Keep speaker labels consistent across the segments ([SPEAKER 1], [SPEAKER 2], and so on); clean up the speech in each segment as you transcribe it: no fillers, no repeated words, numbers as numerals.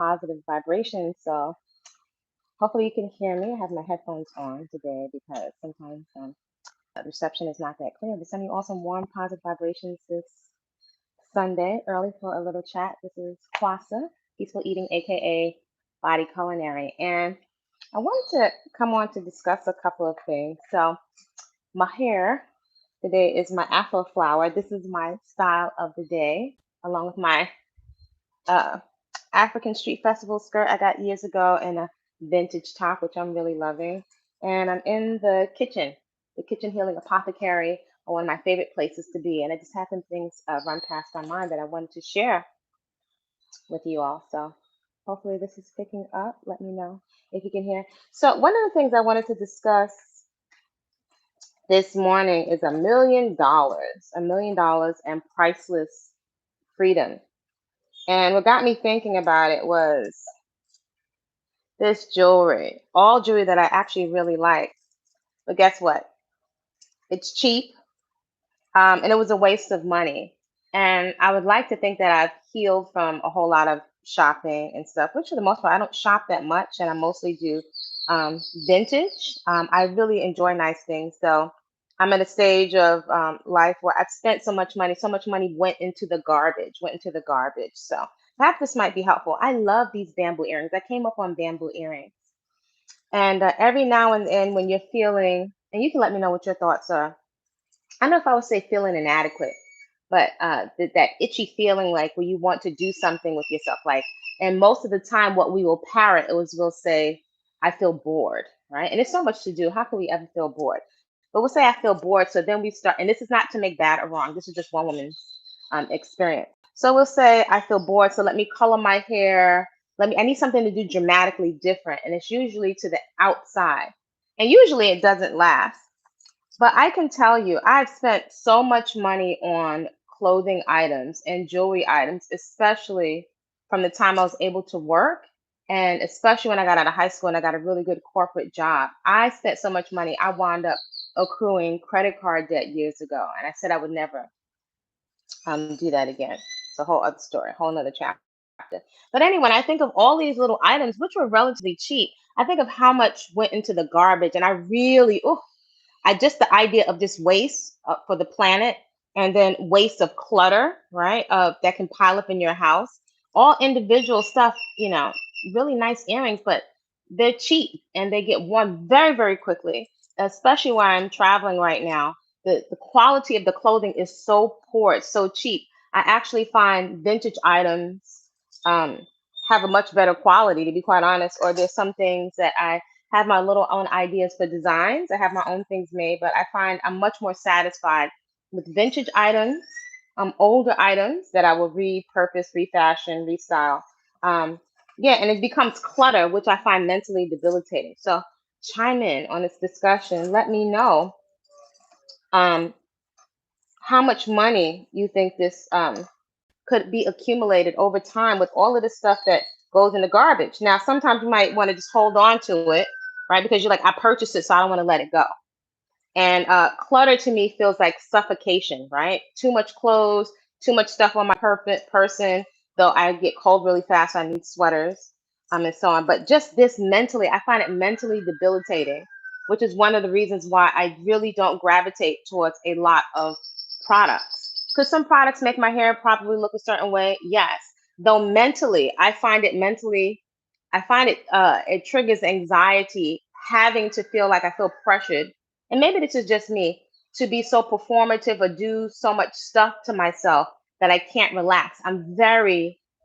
[SPEAKER 1] positive vibrations. So hopefully you can hear me. I have my headphones on today because sometimes the reception is not that clear. But sending you all some warm, positive vibrations this Sunday early for a little chat. This is Kwasa, Peaceful Eating, aka Body Culinary, and I wanted to come on to discuss a couple of things. So my hair today is my AfroFlowah. This is my style of the day, along with my uh, African Street Festival skirt I got years ago and a vintage top, which I'm really loving. And I'm in the kitchen healing apothecary, one of my favorite places to be. And I just happened things run past my mind that I wanted to share with you all. So hopefully this is picking up. Let me know if you can hear. So one of the things I wanted to discuss this morning is $1 million and priceless freedom. And what got me thinking about it was this jewelry, all jewelry that I actually really like. But guess what? It's cheap, and it was a waste of money. And I would like to think that I've healed from a whole lot of shopping and stuff, which for the most part, I don't shop that much, and I mostly do vintage. I really enjoy nice things. So I'm at a stage of life where I've spent so much money went into the garbage. So perhaps this might be helpful. I love these bamboo earrings. I came up on bamboo earrings. And every now and then, when you're feeling, and you can let me know what your thoughts are. I don't know if I would say feeling inadequate, but that itchy feeling like where you want to do something with yourself. Like, and most of the time, what we will parrot is we'll say, I feel bored, right? And there's so much to do. How can we ever feel bored? But we'll say, I feel bored. So then we start, and this is not to make bad or wrong. This is just one woman's experience. So we'll say, I feel bored. So let me color my hair. I need something to do dramatically different. And it's usually to the outside. And usually it doesn't last. But I can tell you, I've spent so much money on clothing items and jewelry items, especially from the time I was able to work. And especially when I got out of high school and I got a really good corporate job. I spent so much money, I wound up accruing credit card debt years ago. And I said I would never do that again. It's a whole other story, a whole other chapter. But anyway, when I think of all these little items, which were relatively cheap, I think of how much went into the garbage. And I really, I just the idea of just waste for the planet, and then waste of clutter, right? That can pile up in your house. All individual stuff, really nice earrings, but they're cheap and they get worn very, very quickly, especially where I'm traveling right now. The quality of the clothing is so poor, it's so cheap. I actually find vintage items um, have a much better quality, to be quite honest, or there's some things that I have my little own ideas for designs. I have my own things made, but I find I'm much more satisfied with vintage items, older items that I will repurpose, refashion, restyle. Um, yeah, and it becomes clutter, which I find mentally debilitating. So chime in on this discussion. Let me know um, how much money you think this could be accumulated over time with all of the stuff that goes in the garbage. Now, sometimes you might want to just hold on to it, right? Because you're like, I purchased it, so I don't want to let it go. And clutter to me feels like suffocation, right? Too much clothes, too much stuff on my person, though I get cold really fast, so I need sweaters, and so on. But just this mentally, I find it mentally debilitating, which is one of the reasons why I really don't gravitate towards a lot of products. Because some products make my hair probably look a certain way, yes. Though mentally, I find it triggers anxiety having to feel like I feel pressured, and maybe this is just me, to be so performative or do so much stuff to myself that I can't relax.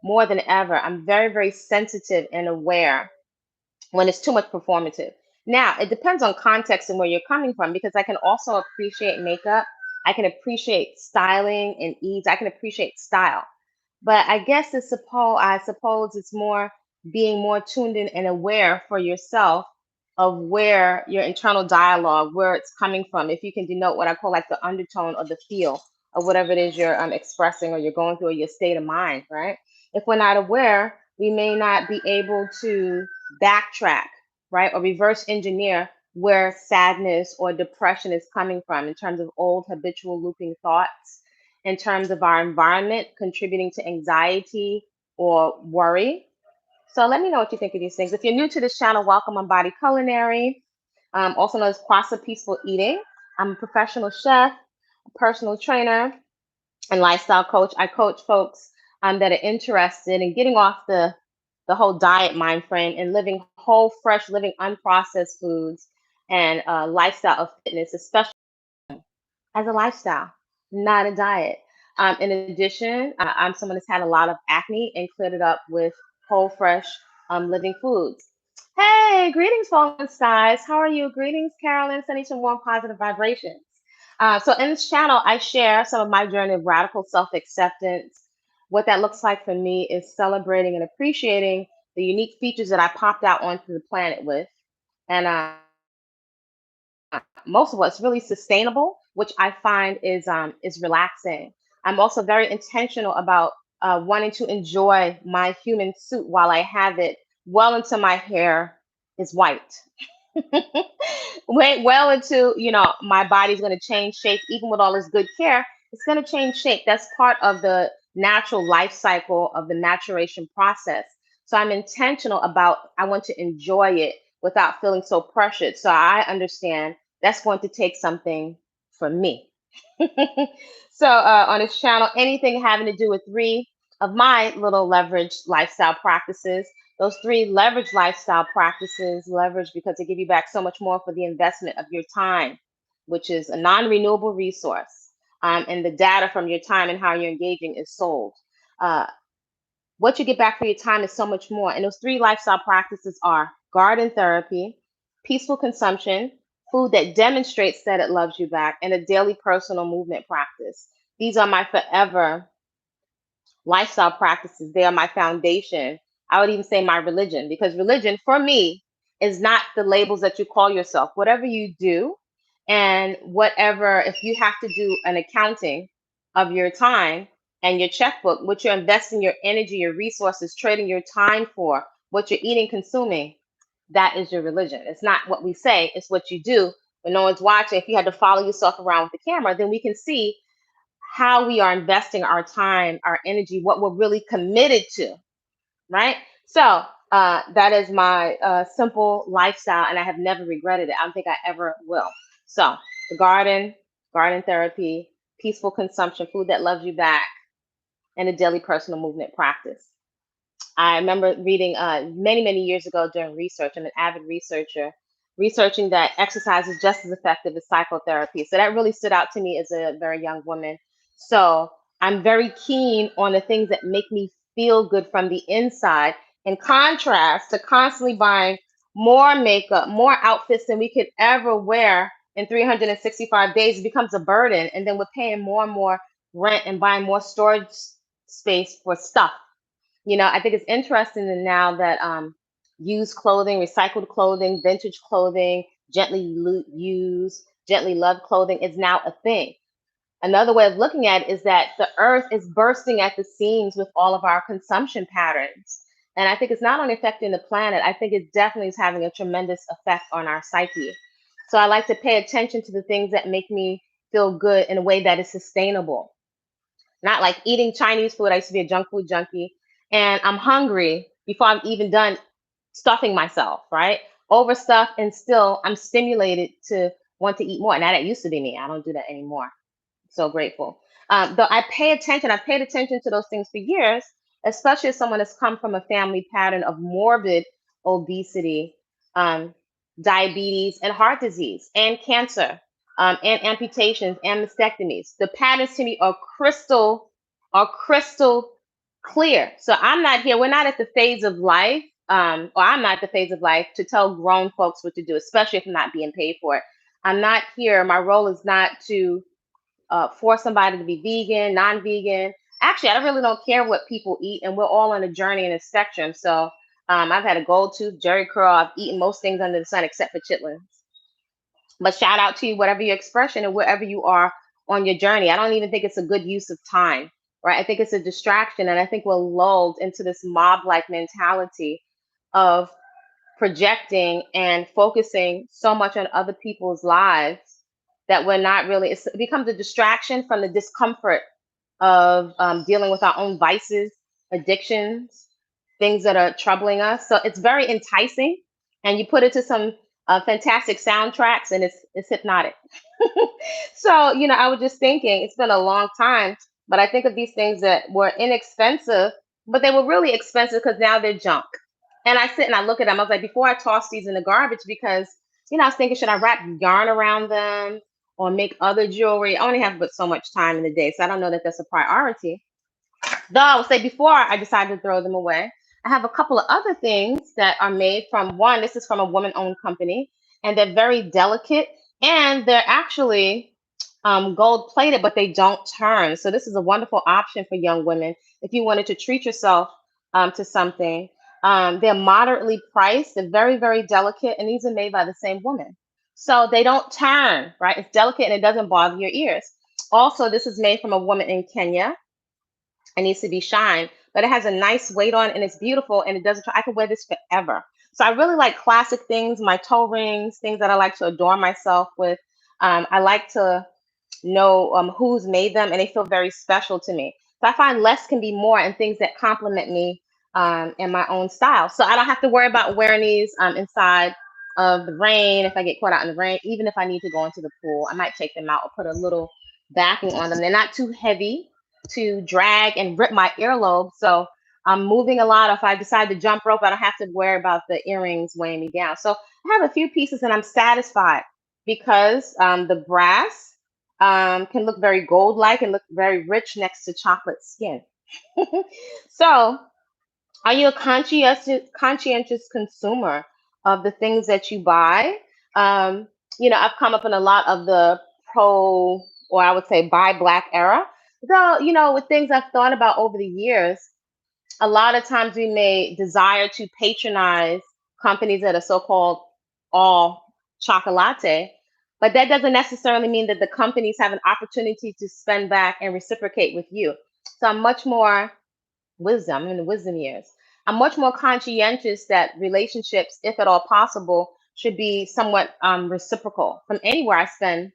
[SPEAKER 1] More than ever, I'm very, very sensitive and aware when it's too much performative. Now, it depends on context and where you're coming from, because I can also appreciate makeup. I can appreciate styling and ease. I can appreciate style. But I suppose it's more being more tuned in and aware for yourself of where your internal dialogue, where it's coming from. If you can denote what I call like the undertone or the feel of whatever it is you're expressing or you're going through, or your state of mind, right? If we're not aware, we may not be able to backtrack, right, or reverse engineer where sadness or depression is coming from in terms of old habitual looping thoughts, in terms of our environment contributing to anxiety or worry. So let me know what you think of these things. If you're new to this channel, welcome on Body Culinary, also known as Kwasapeacefull Eating. I'm a professional chef, personal trainer, and lifestyle coach. I coach folks that are interested in getting off the whole diet mind frame and living whole, fresh, living unprocessed foods and lifestyle of fitness, especially as a lifestyle, not a diet. In addition, I'm someone that's had a lot of acne and cleared it up with whole, fresh, living foods. Hey, greetings, fallen skies. How are you? Greetings, Carolyn. Sending some warm, positive vibrations. So, in this channel, I share some of my journey of radical self acceptance. What that looks like for me is celebrating and appreciating the unique features that I popped out onto the planet with. And most of what's really sustainable, which I find is relaxing. I'm also very intentional about wanting to enjoy my human suit while I have it well into my hair is white. Wait, well into, my body's going to change shape, even with all this good care, it's going to change shape. That's part of the natural life cycle of the maturation process. So I'm intentional about, I want to enjoy it without feeling so pressured. So I understand that's going to take something from me. So on this channel, anything having to do with three of my little leverage lifestyle practices. Those three leverage lifestyle practices, leverage because they give you back so much more for the investment of your time, which is a non-renewable resource. And the data from your time and how you're engaging is sold. What you get back for your time is so much more. And those three lifestyle practices are garden therapy, peaceful consumption, food that demonstrates that it loves you back, and a daily personal movement practice. These are my forever lifestyle practices. They are my foundation. I would even say my religion, because religion for me is not the labels that you call yourself. Whatever you do, and whatever, if you have to do an accounting of your time and your checkbook, what you're investing your energy, your resources, trading your time for, what you're eating, consuming, that is your religion. It's not what we say, it's what you do. When no one's watching, if you had to follow yourself around with the camera, then we can see how we are investing our time, our energy, what we're really committed to, right? So that is my simple lifestyle, and I have never regretted it. I don't think I ever will. So the garden therapy, peaceful consumption, food that loves you back, and a daily personal movement practice. I remember reading many, many years ago during research. I'm an avid researcher, researching that exercise is just as effective as psychotherapy. So that really stood out to me as a very young woman. So I'm very keen on the things that make me feel good from the inside, in contrast to constantly buying more makeup, more outfits than we could ever wear in 365 days. It becomes a burden. And then we're paying more and more rent and buying more storage space for stuff. I think it's interesting that now that used clothing, recycled clothing, vintage clothing, used, gently loved clothing is now a thing. Another way of looking at it is that the earth is bursting at the seams with all of our consumption patterns. And I think it's not only affecting the planet, I think it definitely is having a tremendous effect on our psyche. So I like to pay attention to the things that make me feel good in a way that is sustainable. Not like eating Chinese food. I used to be a junk food junkie, and I'm hungry before I'm even done stuffing myself, right? Overstuffed, and still I'm stimulated to want to eat more. Now that used to be me. I don't do that anymore. So grateful. Though I pay attention, I've paid attention to those things for years, especially as someone that's come from a family pattern of morbid obesity, um, diabetes, and heart disease, and cancer, and amputations and mastectomies. The patterns to me are crystal clear. So I'm not here. We're not at the phase of life, or I'm not at the phase of life to tell grown folks what to do, especially if I'm not being paid for it. I'm not here. My role is not to force somebody to be vegan, non-vegan. Actually, I really don't care what people eat, and we're all on a journey and a spectrum. So I've had a gold tooth, Jerry curl. I've eaten most things under the sun except for chitlins. But shout out to you, whatever your expression and wherever you are on your journey. I don't even think it's a good use of time, right? I think it's a distraction, and I think we're lulled into this mob-like mentality of projecting and focusing so much on other people's lives that we're not really, it becomes a distraction from the discomfort of dealing with our own vices, addictions, things that are troubling us. So it's very enticing, and you put it to some fantastic soundtracks, and it's hypnotic. So, I was just thinking, it's been a long time, but I think of these things that were inexpensive, but they were really expensive because now they're junk. And I sit and I look at them. I was like, before I toss these in the garbage, because, I was thinking, should I wrap yarn around them or make other jewelry? I only have but so much time in the day, so I don't know that that's a priority. Though I would say before I decided to throw them away, I have a couple of other things that are made from one. This is from a woman-owned company, and they're very delicate, and they're actually gold-plated, but they don't turn. So this is a wonderful option for young women if you wanted to treat yourself to something. They're moderately priced. They're very, very delicate, and these are made by the same woman. So they don't turn, right? It's delicate and it doesn't bother your ears. Also, this is made from a woman in Kenya. It needs to be shined, but it has a nice weight on and it's beautiful and it doesn't, I can wear this forever. So I really like classic things, my toe rings, things that I like to adorn myself with. I like to know who's made them, and they feel very special to me. So I find less can be more, and things that complement me in my own style. So I don't have to worry about wearing these inside of the rain. If I get caught out in the rain, even if I need to go into the pool, I might take them out or put a little backing on them. They're not too heavy to drag and rip my earlobe. So I'm moving a lot. If I decide to jump rope, I don't have to worry about the earrings weighing me down. So I have a few pieces and I'm satisfied because the brass can look very gold-like and look very rich next to chocolate skin. So are you a conscientious consumer of the things that you buy? Um, I've come up in a lot of the pro, or I would say buy black era. Though, with things I've thought about over the years, a lot of times we may desire to patronize companies that are so-called all chocolate, but that doesn't necessarily mean that the companies have an opportunity to spend back and reciprocate with you. So I'm much more wisdom, I'm in the wisdom years. I'm much more conscientious that relationships, if at all possible, should be somewhat reciprocal from anywhere I spend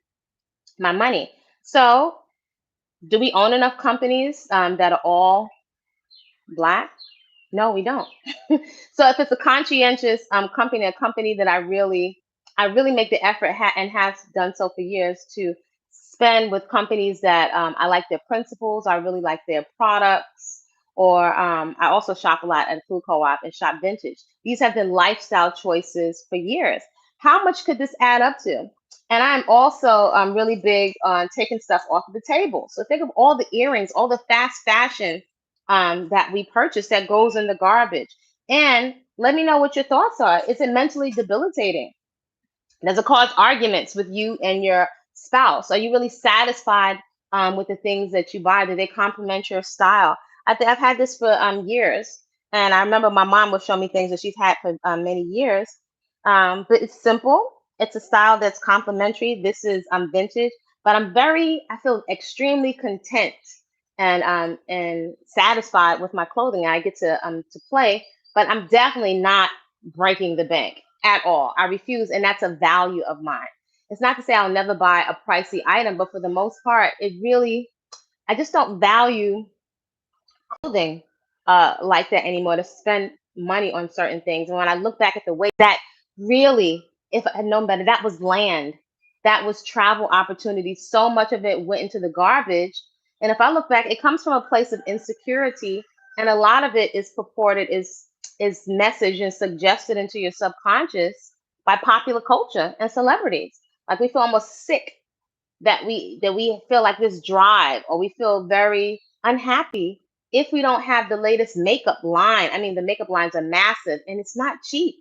[SPEAKER 1] my money. So, do we own enough companies that are all black? No, we don't. So if it's a conscientious company, a company that I really make the effort and has done so for years to spend with companies that I like their principles, I really like their products, or I also shop a lot at a food co-op and shop vintage. These have been lifestyle choices for years. How much could this add up to? And I'm also really big on taking stuff off of the table. So think of all the earrings, all the fast fashion that we purchase that goes in the garbage. And let me know what your thoughts are. Is it mentally debilitating? Does it cause arguments with you and your spouse? Are you really satisfied with the things that you buy? Do they complement your style? I think I've had this for years, and I remember my mom would show me things that she's had for many years. But it's simple. It's a style that's complementary. This is vintage, but I feel extremely content and satisfied with my clothing. I get to play, but I'm definitely not breaking the bank at all. I refuse, and that's a value of mine. It's not to say I'll never buy a pricey item, but for the most part, I just don't value clothing like that anymore, to spend money on certain things. And when I look back at the way that really, if I had known better, that was land, that was travel opportunities. So much of it went into the garbage. And if I look back, it comes from a place of insecurity, and a lot of it is purported is messaged and suggested into your subconscious by popular culture and celebrities. Like we feel almost sick that we feel like this drive, or we feel very unhappy if we don't have the latest makeup line. I mean, the makeup lines are massive and it's not cheap.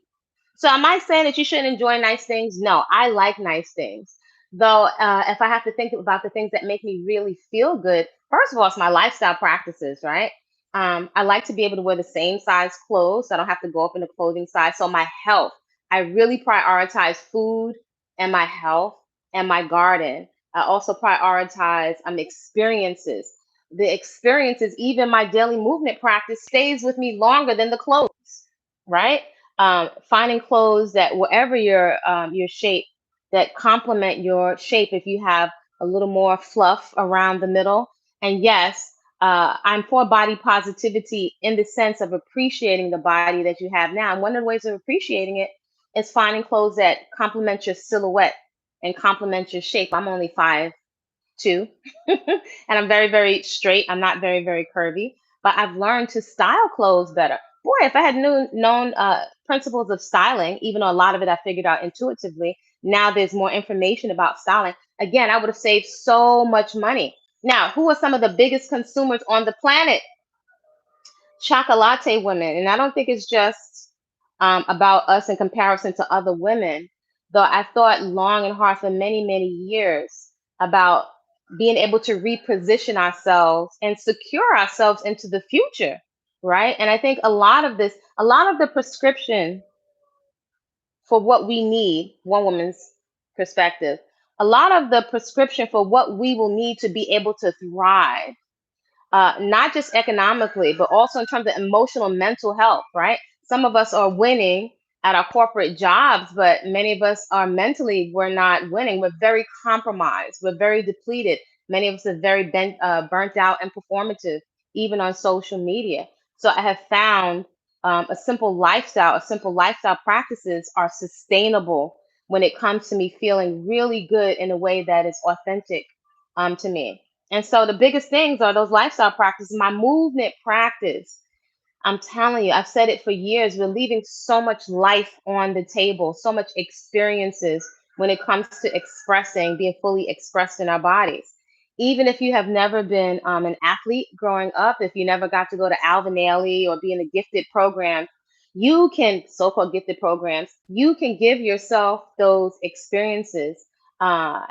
[SPEAKER 1] So am I saying that you shouldn't enjoy nice things? No, I like nice things. Though, if I have to think about the things that make me really feel good, first of all, it's my lifestyle practices, right? I like to be able to wear the same size clothes, so I don't have to go up in the clothing size. So my health, I really prioritize food and my health and my garden. I also prioritize experiences. The experiences, even my daily movement practice, stays with me longer than the clothes, right? Finding clothes that wherever your shape, that complement your shape. If you have a little more fluff around the middle, and yes, I'm for body positivity in the sense of appreciating the body that you have now. And one of the ways of appreciating it is finding clothes that complement your silhouette and complement your shape. I'm only 5'2", and I'm very, very straight. I'm not very, very curvy, but I've learned to style clothes better. Boy, if I had known principles of styling, even though a lot of it I figured out intuitively, now there's more information about styling. Again, I would have saved so much money. Now, who are some of the biggest consumers on the planet? Chocolate women. And I don't think it's just about us in comparison to other women, though I thought long and hard for many, many years about being able to reposition ourselves and secure ourselves into the future, right? And I think a lot of the prescription for what we need, one woman's perspective, a lot of the prescription for what we will need to be able to thrive, not just economically, but also in terms of emotional and mental health, right? Some of us are winning at our corporate jobs, but many of us are mentally, we're not winning. We're very compromised. We're very depleted. Many of us are very burnt out and performative, even on social media. So I have found a simple lifestyle practices are sustainable when it comes to me feeling really good in a way that is authentic to me. And so the biggest things are those lifestyle practices. My movement practice, I'm telling you, I've said it for years. We're leaving so much life on the table, so much experiences when it comes to expressing, being fully expressed in our bodies. Even if you have never been an athlete growing up, if you never got to go to Alvin Ailey or be in a gifted program, you can, so-called gifted programs, you can give yourself those experiences uh,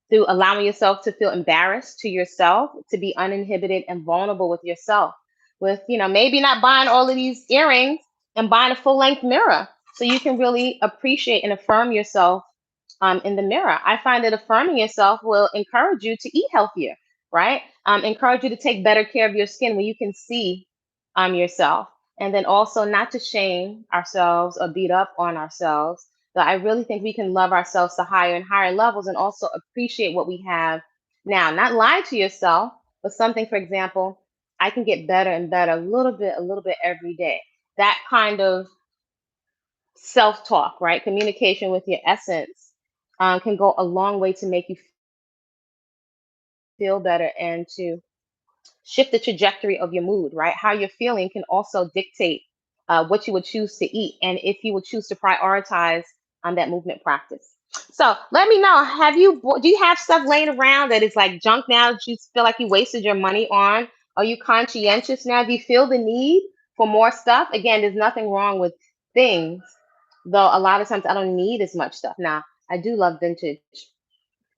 [SPEAKER 1] through allowing yourself to feel embarrassed to yourself, to be uninhibited and vulnerable with yourself, with, maybe not buying all of these earrings and buying a full length mirror so you can really appreciate and affirm yourself in the mirror. I find that affirming yourself will encourage you to eat healthier, right? Encourage you to take better care of your skin when you can see yourself. And then also not to shame ourselves or beat up on ourselves. So I really think we can love ourselves to higher and higher levels and also appreciate what we have now. Not lie to yourself, but something, for example, I can get better and better a little bit every day. That kind of self talk, right? Communication with your essence can go a long way to make you feel better and to shift the trajectory of your mood, right? How you're feeling can also dictate what you would choose to eat and if you would choose to prioritize on that movement practice. So let me know, do you have stuff laying around that is like junk now that you feel like you wasted your money on? Are you conscientious now? Do you feel the need for more stuff? Again, there's nothing wrong with things, though a lot of times I don't need as much stuff. Now, I do love vintage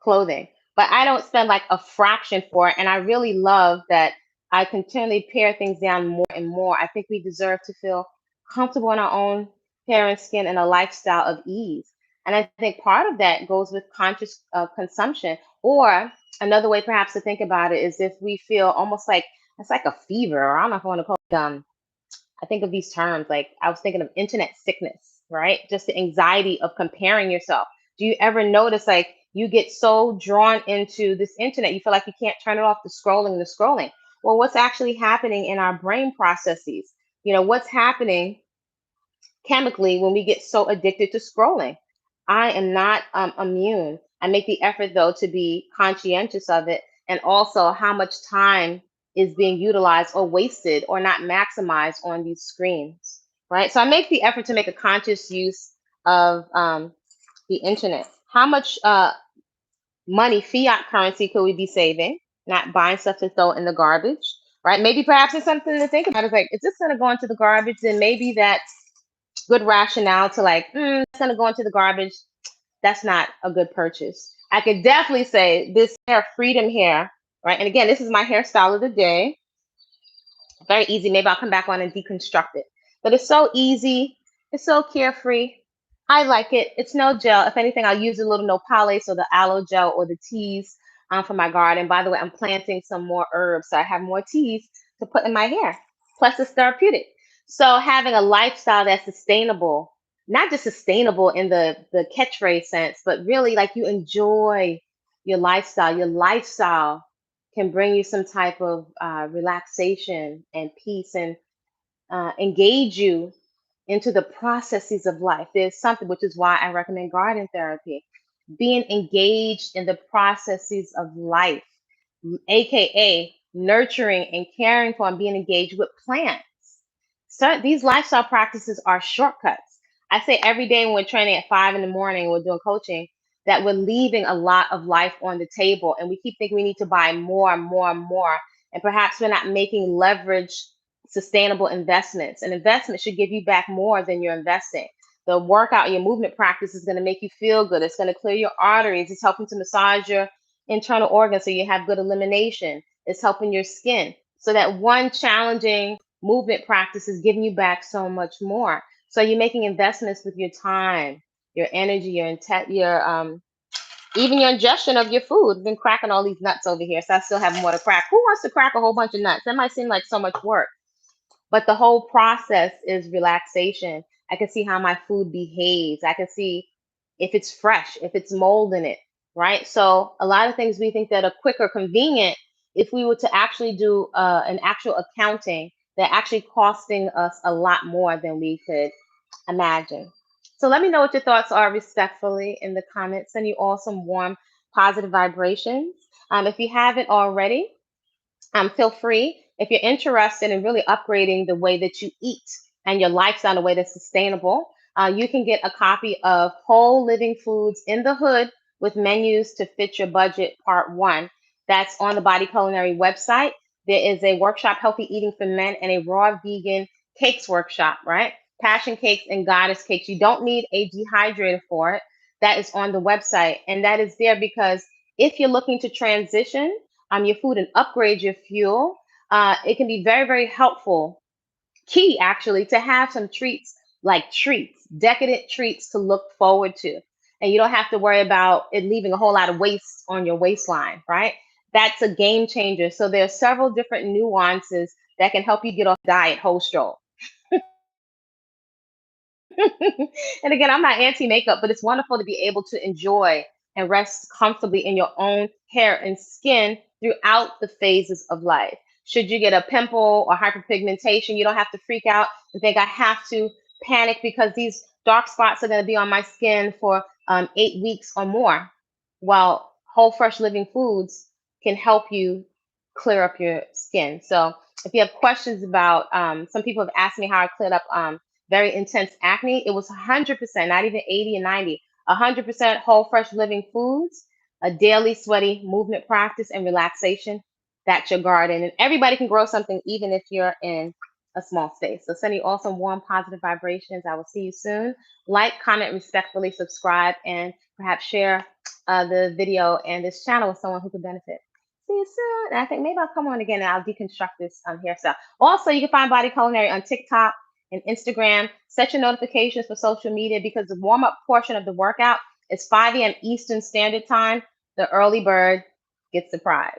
[SPEAKER 1] clothing, but I don't spend like a fraction for it. And I really love that I continually pare things down more and more. I think we deserve to feel comfortable in our own hair and skin and a lifestyle of ease. And I think part of that goes with conscious consumption. Or another way perhaps to think about it is if we feel almost like it's like a fever, or I don't know if I want to call it I think of these terms like I was thinking of internet sickness, right? Just the anxiety of comparing yourself. Do you ever notice like you get so drawn into this internet, you feel like you can't turn it off, the scrolling? Well, what's actually happening in our brain processes? What's happening chemically when we get so addicted to scrolling? I am not immune. I make the effort though to be conscientious of it and also how much time is being utilized or wasted or not maximized on these screens, right? So I make the effort to make a conscious use of the internet. How much money, fiat currency, could we be saving? Not buying stuff to throw in the garbage, right? Maybe perhaps it's something to think about. It's like, is this going to go into the garbage? Then maybe that's good rationale to like, it's going to go into the garbage. That's not a good purchase. I could definitely say this hair, freedom hair, right? And again, this is my hairstyle of the day. Very easy. Maybe I'll come back on and deconstruct it. But it's so easy. It's so carefree. I like it. It's no gel. If anything, I'll use a little nopales or the aloe gel or the teas for my garden. By the way, I'm planting some more herbs, so I have more teas to put in my hair. Plus, it's therapeutic. So having a lifestyle that's sustainable, not just sustainable in the catchphrase sense, but really like you enjoy your lifestyle. Your lifestyle can bring you some type of relaxation and peace and engage you into the processes of life. There's something, which is why I recommend garden therapy, being engaged in the processes of life, aka nurturing and caring for and being engaged with plants. So these lifestyle practices are shortcuts. I say every day when we're training at 5 in the morning, we're doing coaching, that we're leaving a lot of life on the table and we keep thinking we need to buy more and more and more. And perhaps we're not making leverage sustainable investments. An investment should give you back more than you're investing. The workout, your movement practice is going to make you feel good. It's going to clear your arteries. It's helping to massage your internal organs so you have good elimination. It's helping your skin. So that one challenging movement practice is giving you back so much more. So you're making investments with your time, your energy, your even your ingestion of your food. I've been cracking all these nuts over here, so I still have more to crack. Who wants to crack a whole bunch of nuts? That might seem like so much work, but the whole process is relaxation. I can see how my food behaves. I can see if it's fresh, if it's mold in it, right? So a lot of things we think that are quick or convenient, if we were to actually do an actual accounting, they're actually costing us a lot more than we could imagine. So let me know what your thoughts are respectfully in the comments. Send you all some warm, positive vibrations. If you haven't already, feel free. If you're interested in really upgrading the way that you eat and your lifestyle in a way that's sustainable, you can get a copy of Whole Living Foods in the Hood with menus to fit your budget, part 1. That's on the Body Culinary website. There is a workshop, Healthy Eating for Men, and a raw vegan cakes workshop, right? Passion cakes and goddess cakes. You don't need a dehydrator for it. That is on the website. And that is there because if you're looking to transition your food and upgrade your fuel, it can be very, very helpful, key actually, to have some treats, like treats, decadent treats to look forward to. And you don't have to worry about it leaving a whole lot of waste on your waistline, right? That's a game changer. So there are several different nuances that can help you get off diet whole stroll. And again, I'm not anti makeup, but it's wonderful to be able to enjoy and rest comfortably in your own hair and skin throughout the phases of life. Should you get a pimple or hyperpigmentation, you don't have to freak out and think I have to panic because these dark spots are going to be on my skin for 8 weeks or more. While whole fresh living foods can help you clear up your skin. So if you have questions about, some people have asked me how I cleared up very intense acne. It was 100%, not even 80 and 90, 100% whole fresh living foods, a daily sweaty movement practice, and relaxation. That's your garden. And everybody can grow something, even if you're in a small space. So sending you all some warm, positive vibrations. I will see you soon. Like, comment respectfully, subscribe, and perhaps share the video and this channel with someone who could benefit. See you soon. And I think maybe I'll come on again and I'll deconstruct this hairstyle. Also, you can find Body Culinary on TikTok and Instagram. Set your notifications for social media because the warm-up portion of the workout is 5 a.m. Eastern Standard Time. The early bird gets the prize.